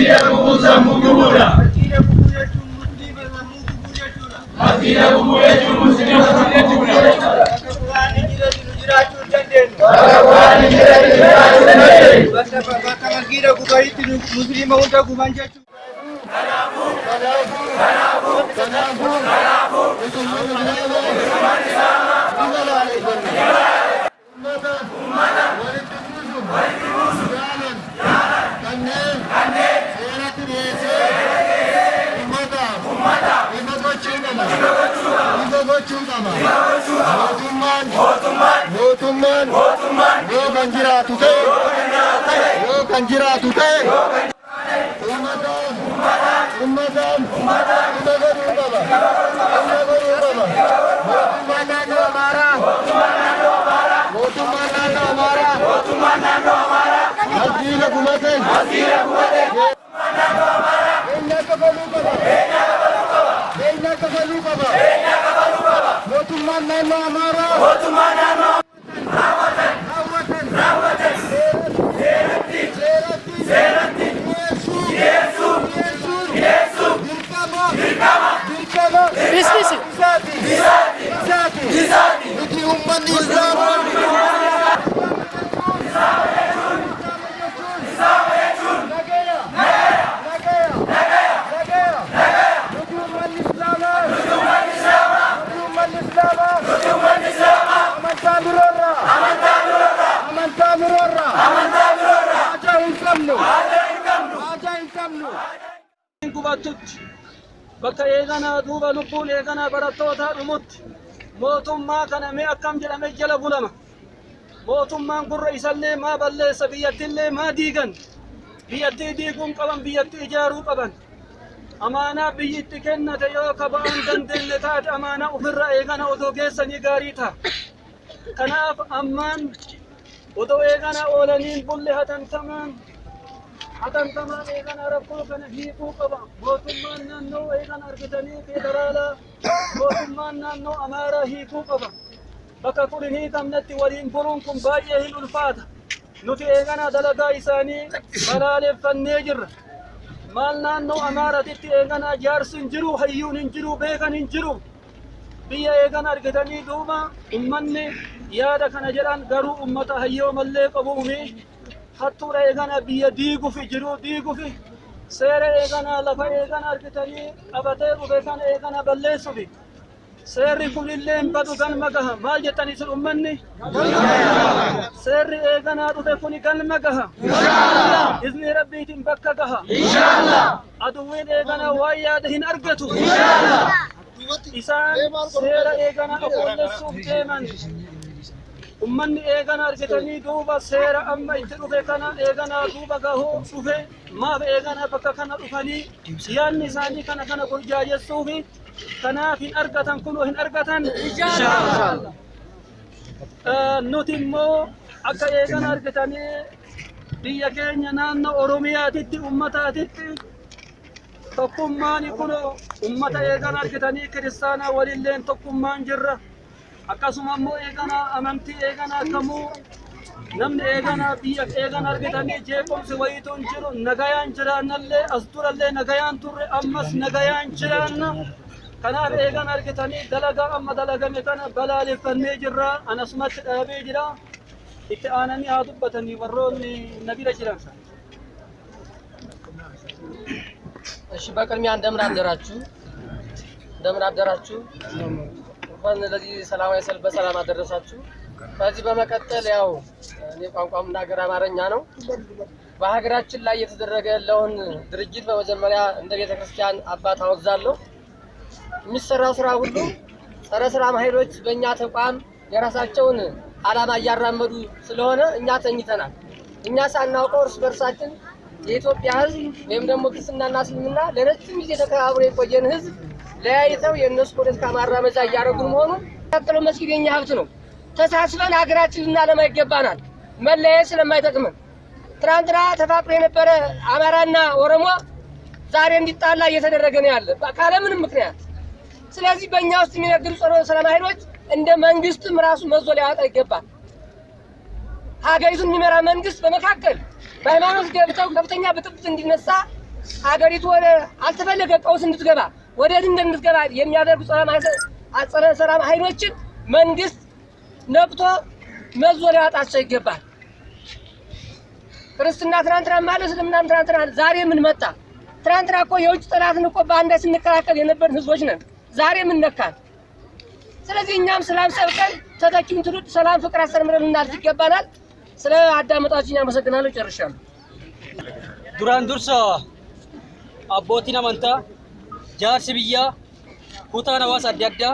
Masjiida kubuusan mugubuudha. Masjiida kubuusan muslima jechuudha. Bakka masjiida gubaitti muslima hunda guban jechuudha. Bakka eegana duuba lubbuun eegana barattoota dhumutti mootummaa kana mee akkam jedhame jala bulama. Mootummaan gurra isallee maa balleessa biyyattillee maa diigan. Biyyattii diiguun qaban biyyattii ijaaruu qaban. Amaanaa biyyitti kennate yoo kaba'an dandeenye taate amaanaa ofirra eegana odoo geessanii gaarii ta'a. Kanaaf ammaan odoo eegana oolaniin bulle hatantamaan eegana rakkoo kana hiikuu qaba. Mootummaan naannoo eegana argatanii federaalaa mootummaan naannoo Amaaraa hiikuu qaba. Bakka kun hin hiikamnetti waliin buruun kun baay'ee hin ulfaata. Nuti eegana dalagaa isaanii balaaleffannee jirra. Maal naannoo Amaaraatitti eegana jaarsi hin jiru, hayyuun hin jiru, beekan hin jiru. Biyya eegana argatanii duuba ummanni yaada kana jedhan garuu ummata hayyoo mallee qabuumi. Hattuudha eegana biyya diigufi jiru diigufi seera eegana lafa eegana argatanii qabatee dhufe kana eegana balleessufi. Seerri kunillee hin badu galma gaha. Maal jettan isin ummanni? Seerri eegana dhufe kuni galma gaha. Izni rabbiitiin bakka gaha. Aduwwiin eegana waan yaada hin argatu. Isaan seera eegana afoolessuuf deeman. Ummanni eegana argatanii duuba seera amma itti dhufe kana eegana duuba gahuu dhufe maaf eegana bakka kana dhufanii yaadni isaanii kana burjaajessuufi kanaaf hin argatan kunoo hin argatan. Nuti immoo akka eegana argatanii biyya keenya naannoo Oromiyaatitti ummataatitti tokkummaan kunoo ummata eegana argatanii kiristaanaa walilleen tokkummaan jirra. Akkasuma immoo eegana amantii eegana kamuu namni eegana biyya eegana argatanii jeequmsi wayituun jiru nagayaan jiraannallee as durallee nagayaan turre ammas nagayaan jiraanna. Kanaaf eegana argatanii dalagaa amma dalagame kana balaaleffannee jirra. Anasumatti dhaabee jira. Itti aananii haa dubbatanii warroonni nabira jiran. እሺ በቅድሚያ እንደምን አደራችሁ እንኳን ለዚህ ሰላማዊ ሰልፍ በሰላም አደረሳችሁ። ከዚህ በመቀጠል ያው እኔ ቋንቋ መናገር አማርኛ ነው። በሀገራችን ላይ የተደረገ ያለውን ድርጅት በመጀመሪያ እንደ ቤተክርስቲያን አባት አወግዛለሁ። የሚሰራው ስራ ሁሉ ጸረ ሰላም ኃይሎች በእኛ ተቋም የራሳቸውን ዓላማ እያራመዱ ስለሆነ እኛ ተኝተናል። እኛ ሳናውቀው እርስ በርሳችን የኢትዮጵያ ሕዝብ ወይም ደግሞ ክርስትናና እስልምና ለረጅም ጊዜ ተከባብሮ የቆየን ሕዝብ ለያይተው የነሱ ፖለቲካ ማራመጃ እያደረጉን መሆኑን ተከትሎ መስጊድ የኛ ሀብት ነው። ተሳስበን ሀገራችንን ልናለማ ይገባናል። መለያየት ስለማይጠቅመን ትናንትና ተፋቅሮ የነበረ አማራና ኦሮሞ ዛሬ እንዲጣላ እየተደረገ ነው ያለ ካለምንም ምክንያት። ስለዚህ በእኛ ውስጥ የሚነግዱ ጸረ ሰላም ኃይሎች እንደ መንግስትም ራሱ መዞ ሊያወጣ ይገባል። ሀገሪቱን የሚመራ መንግስት በመካከል በሃይማኖት ገብተው ከፍተኛ ብጥብጥ እንዲነሳ ሀገሪቱ ወደ አልተፈለገ ቀውስ እንድትገባ ወደ ድንገት እንድትገባ የሚያደርጉ ጸረ ሰላም ኃይሎችን መንግስት ነቅቶ መዞ ሊያወጣቸው ይገባል። ክርስትና ትናንትና ማለት እስልምናም ትናንትና ዛሬ ምን መጣ? ትናንትና እኮ የውጭ ጠላትን እኮ በአንዳች ስንከላከል የነበርን ህዝቦች ነን። ዛሬ ምን ነካን? ስለዚህ እኛም ሰላም ሰብከን ተተኪውን ትውልድ ሰላም ፍቅር አስተምረን ልናልፍ ይገባናል። ስለ አዳመጣችሁኝ አመሰግናለሁ። ጨርሻለሁ። ዱራን ዱርሳ አቦቲን አመንታ ጃርሲ ብያ ኩታን ሀዋሳ adda addaa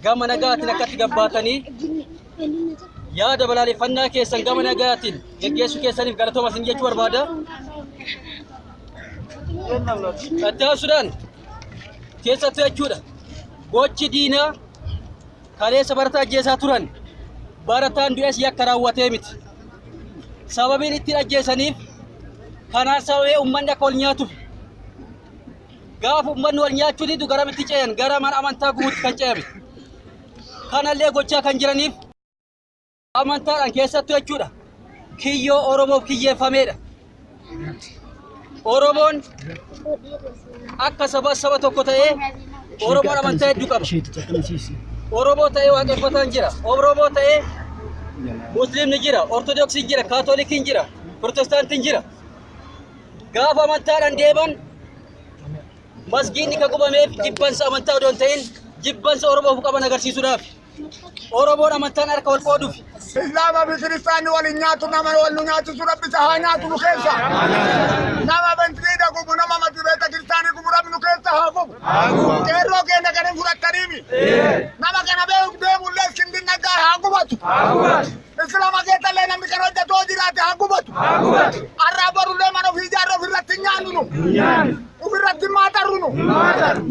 gama nagaatiin akkatti gabbaatanii yaada balaaleffannaa keessan gama nagaatiin geggeessuu keessaniif galatooma isin jechuu barbaada. Tattaasuudhaan keessattuu jechuudha gochi diinaa kaleessa barataa ajjeesaa turan barataan du'es yakka raawwatee miti. Sababiin ittiin ajjeesaniif kanaan sababee uummanni akka wal nyaatuuf gaafa uummanni wal nyaachuu didu garamitti ce'an gara mana amantaa guutuutti kan ce'ame. Kanallee gochaa kan jiraniif amantaadhaan keessattuu jechuudha kiyyoo Oromoof kiyyeeffameedha. Oromoon akka saba tokko ta'ee Oromoon amantaa hedduu qaba. Oromoo ta'ee waaqeffataan jira. Oromoo ta'ee Musliimni jira, Ortodoksiin jira, Kaatolikiin jira, Protestaantiin jira. Gaafa amantaadhaan deeman masjiidni kan gubameef jibbansa amantaa odoo hin ta'in jibbansa Oromoof qaban agarsiisuudhaaf Oromoon amantaan harka wal qooduuf. Islaama fi kiristaanni waliin nyaatu nama wal nu nyaachisuu rabbisa haa nyaatu nu keessa. Nama bentiriidha gubu nama matibeeta kiristaanii gubu rabbi nu keessa haa gubu. Qeerroo keenya kan hin fudhattaniimi. Nama kana deemullee iskindin naggaa haa gubatu. Islaama keessallee namni kan hojjetoo jiraate haa gubatu. Arraa barullee mana ofii ijaarra ofirratti nyaannu nu. Ofirratti maatarru nu.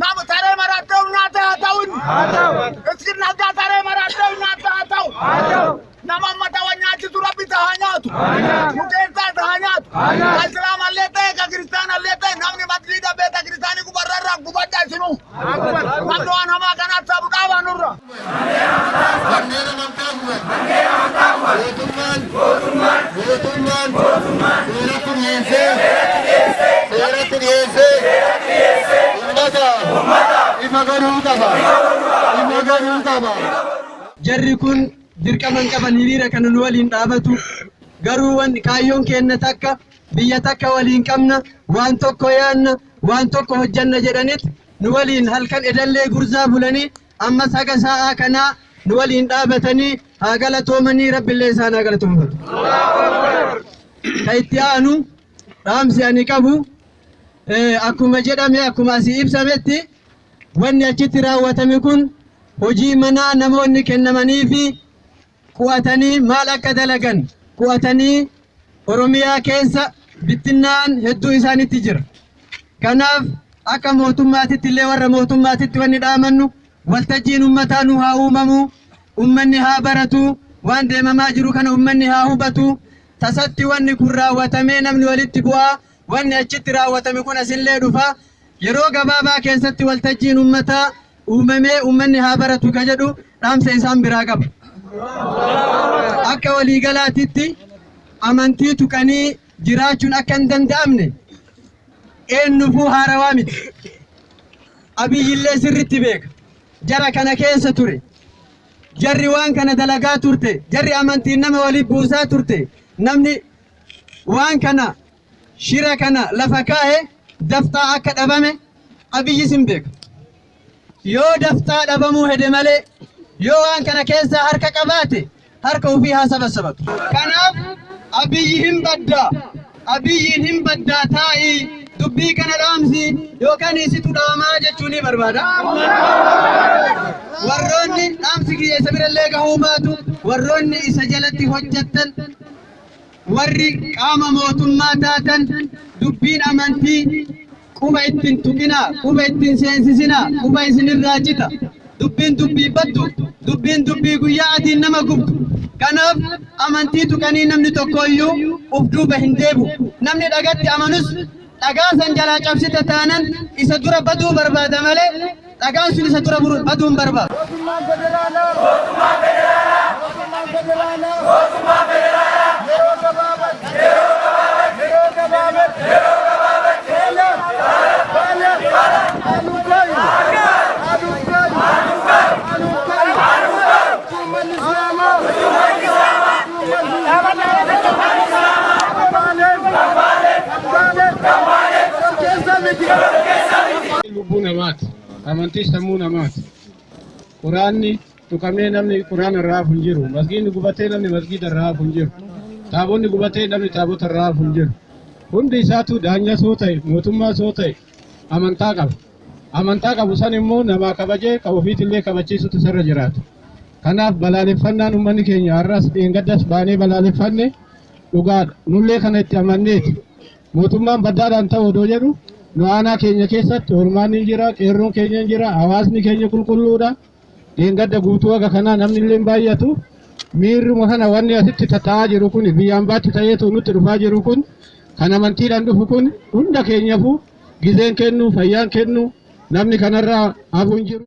Nama taree marattee nyaata haa ta'u inni. Iskin naggaa taree marattee nyaata haa ta'u. Nama mata wanyaachisuu rabbi haa nyaatu. Nu keessaa haa nyaatu. Islaama illee ta'e ka kiristaana illee ta'e namni masjiida beeta kiristaanii gubarrarraa gubadhaa isinu. Namni waan hamaa kanaatti sabu dhaabaa nurra. Jarri kun dirqaman qaban hiriira kan nu waliin dhaabatu garuu wanni kaayyoon keenya takka biyya takka waliin qabna waan tokko yaanna waan tokko hojjanna jedhanit nu waliin halkan edallee gurzaa bulanii ammas haga sa'aa kanaa nu waliin dhaabatanii haa galatoomanii rabbillee isaan haa galatoomfatu. Ka itti aanu dhaamsi ani qabu akkuma jedhame akkuma asii ibsametti wanni achitti raawwatame kun hojii manaa namoonni kennamanii fi ku'atanii maal akka dalagan ku'atanii Oromiyaa keessa bittinnaan hedduu isaanitti jira. Kanaaf akka mootummaatitti illee warra mootummaatitti wanni dhaamannu waltajjiin uummataa nu haa uumamu, uummanni haa baratu, waan deemamaa jiru kana uummanni haa hubatu. Tasatti wanni kun raawwatamee namni walitti bu'aa wanni achitti raawwatame kun asillee dhufa. Yeroo gabaabaa keessatti waltajjiin uummataa uumamee uummanni haa baratu ka jedhu dhaamsa isaan biraa qaba. Akka waliigalaatitti amantii tuqanii jiraachuun akka hin danda'amne eenyufuu haarawaa miti. Abiyyillee sirritti beeka. Jara kana keessa ture. Jarri waan kana dalagaa turte. Jarri amantiin nama waliif buusaa turte. Namni waan kana shira kana lafa kaa'e daftaa akka dhabame Abiyyi sin beeka. Yoo daftaa dhabamuu hede malee yoo waan kana keessa harka qabaate harka ofii haa sabasabatu. Kanaaf Abiyyi hin baddaa. Abiyyiin hin baddaa taa'ii dubbii kana dhaamsi yookaan isitu dhaamaa jechuun ni barbaada. Warroonni dhaamsi kiyya isa birallee gahuu baatu warroonni isa jalatti hojjettan warri qaama mootummaa taatan dubbiin amantii quba ittiin tuqinaa, quba ittiin seensisinaa, quba isinirraa cita. Dubbiin dubbii baddu, dubbiin dubbii guyyaa atiin nama gubdu. Kanaaf amantii tuqanii namni tokko iyyuu uf duuba hin deebu. Namni dhagatti amanus dhagaa san jalaa cabsite taanan isa dura baduu barbaada malee dhagaan sun isa dura baduu hin barbaadu. Mootummaan federaalaa! Mootummaan federaalaa! Mootummaan federaalaa! Mootummaan federaalaa! Yeroo gabaabatti! Yeroo gabaabatti! Yeroo gabaabatti! Yeroo gabaabatti! Lubbuu namaati. Amantiis sammuu namaati. Quraanni tuqamee namni quraana irraa hafu hin jiru. Masjiidni gubatee namni masjiida irraa hafu hin jiru. Taabonni gubatee namni taabota irraa hafu hin jiru. Hundi isaatu daanyaa soo ta'e mootummaa soo ta'e amantaa qaba. Amantaa qabu san immoo namaa kabajee ka ofiitillee kabachiisutu sarra jiraata. Kanaaf balaaleffannaan uummanni keenya har'as dheengaddas baanee balaaleffanne dhugaadha. Nullee kana itti amanneeti. Mootummaan baddaadhaan ta'u odoo jedhu nu aanaa keenya keessatti hormaan ni jira, qeerroon keenya ni jira, hawaasni keenya qulqulluudha. Dheengadda guutuu aga kanaa namni illee baay'atu. Miirruma kana wanni asitti taa'aa jiru kun biyyaan baatti ta'eetu nutti dhufaa jiru kun kan amantiidhaan dhufu kun hunda keenyaafuu gizeen kennu, fayyaan kennu namni kanarraa hafu hin jiru.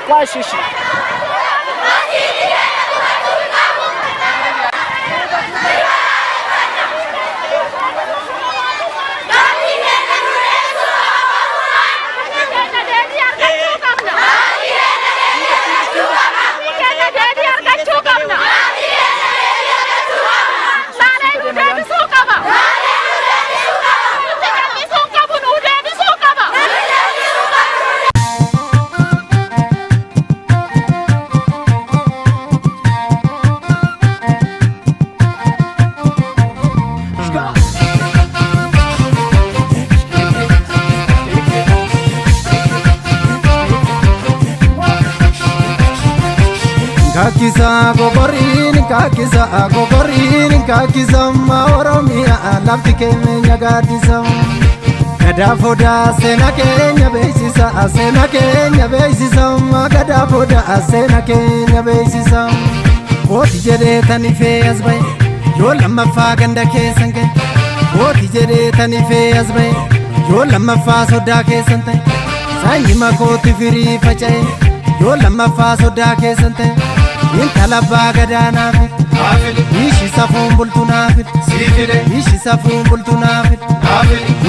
Qua shishi. Gaggeeffame gogorin kakisa ma oromia lafti keenya Gaaddisa gadaafoda sena keenya beeksisa ma gadaafoda sena keenya beeksisa kooti jedhee tani fe'as bahe yoo lammaffaa ganda keessan ga'e kooti jedhee tani fe'as bahe yoo lammaffaa sodaa keessan ta'e sanyii makooti firii faca'e yoo lammaffaa sodaa keessan ta'e intala Godina Arsii ishi safuun bultu naafid ishi safuun bultu naafid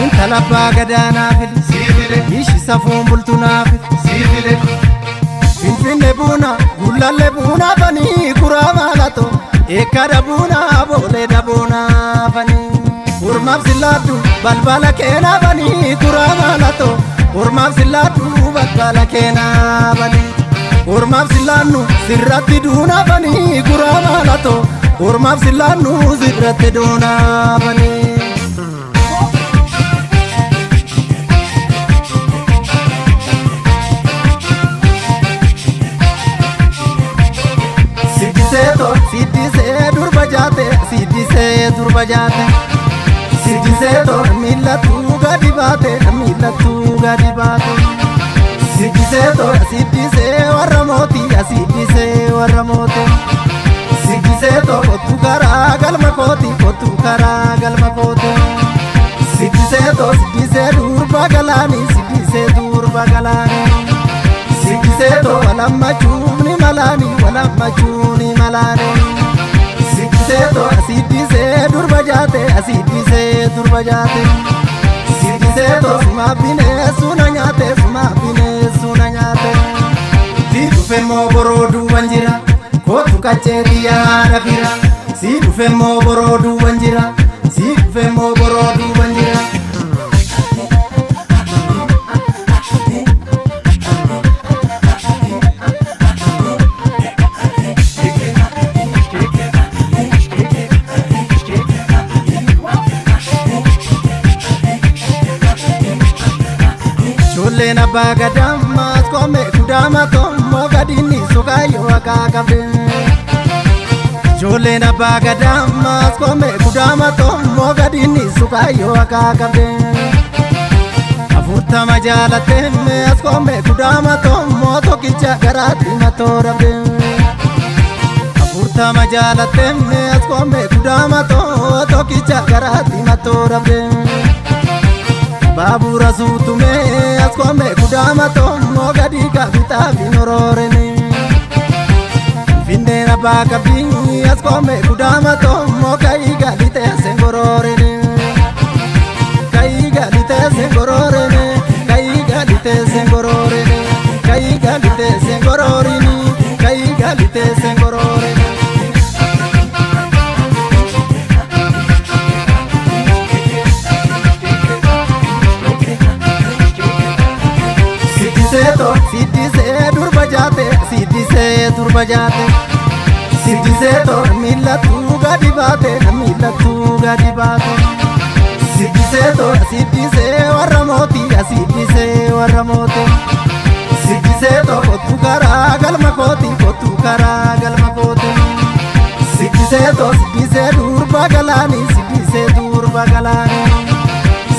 intala Godina Arsii ishi safuun bultu naafid Finfinnee buuna Gulalle buuna banii kuraa maalato eekada buuna boolee dabuuna banii urmaaf sillaaddu balbala keena banii kuraa maalato urmaaf sillaaddu balbala keena banii Ormaaf sillaannu sirratti duuna banii kuraa maalato ormaaf sillaannu sirratti duuna banii Siddisee durba jaate Siddisee millattuu gadi baate Siddisee warra mootii Siddisee kottu karaa galma kooti Siddisee durba galaanii Siddisee walammachuun ni malaanii Siddisee durba jaate Siddisee suma bineensuna nyaate Si dhufe moo boroodu wanjira kootu kacheetii yaada fira Si dhufe moo boroodu wanjira Ijoolleen abbaa gadammaas koome kudama tommoo gadinni sokaayyoo akka qabde Ijoolleen abbaa gadammaas koome kudama tommoo gadinni sokaayyoo akka qabde Afurtama jaalattee as koome kudama tommoo tokkicha garaatti matoo dhabde Afurtama jaalattemme as qoome kudama tokkicha garaatti mattoo dhabde. Baabura suutume as qoome kudama tokko gadi kabitaa fi noroorene. Findeen abbaa qabdii as qoome kudama tokko ka'ii galite sengoroorene. Ka'ii galite sengoroorene. Ka'ii galite sengoroorene. Ka'ii galite sengoroorene. Ka'ii galite sengoroorene. Siddisee durba jaate, siddisee durba jaate. Siddisee toon mil'attuu gadi baate, mil'attuu gadi baate. Siddisee toon siddisee warra mootii, siddisee warra mootii. Siddisee toon kottu karaa galma kooti, kottu karaa galma kooti. Siddisee toon siddisee durba galaanii, siddisee durba galaanii.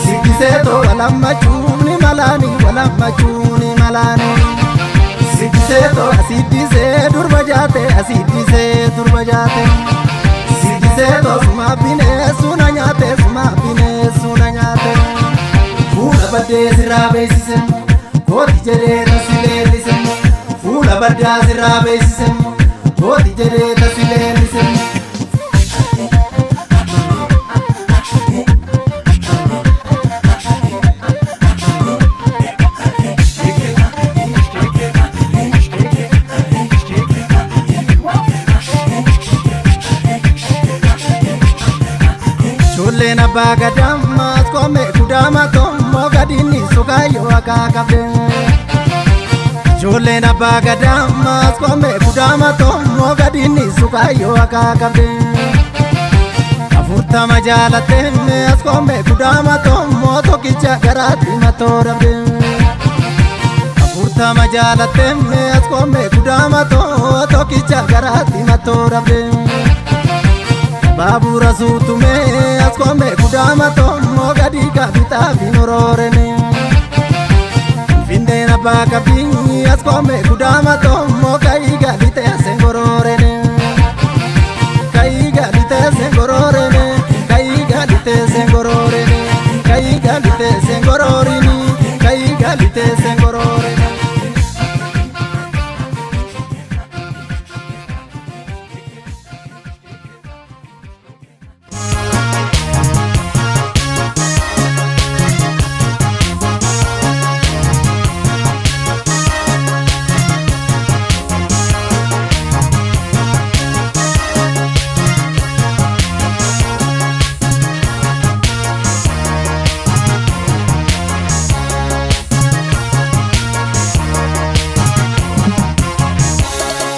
Siddisee toon walammachuun ni malaanii, walammachuun ni malaanii. Siddisee toon siddisee durba jaate, siddisee durba jaate. Siddisee toon suma bineensuu na nyaate, suma bineensuu na nyaate. Fuula baddee sirraa beeksise, kooti jedhee tasi leellise. Fuula baddaa sirraa beeksise, kooti jedhee tasi leellise. Abbaa gadamma as qoome kudama tokko gadini sukaayyoo akka qabde. Ijoolleen abbaa gadamma as qoome kudama tokko gadini sukaayyoo akka qabde. Afurtama jaalattemme as qoome kudama tokko tokkicha garaatti mattoo dhabde. Afurtama jaalattemme as qoome kudama tokko tokkicha garaatti mattoo dhabde. Baabura suutume as qoome kudama tokko gadi kabitaa fi noroorene. Findeen abbaa qabdii as qoome kudama tokko ka'ii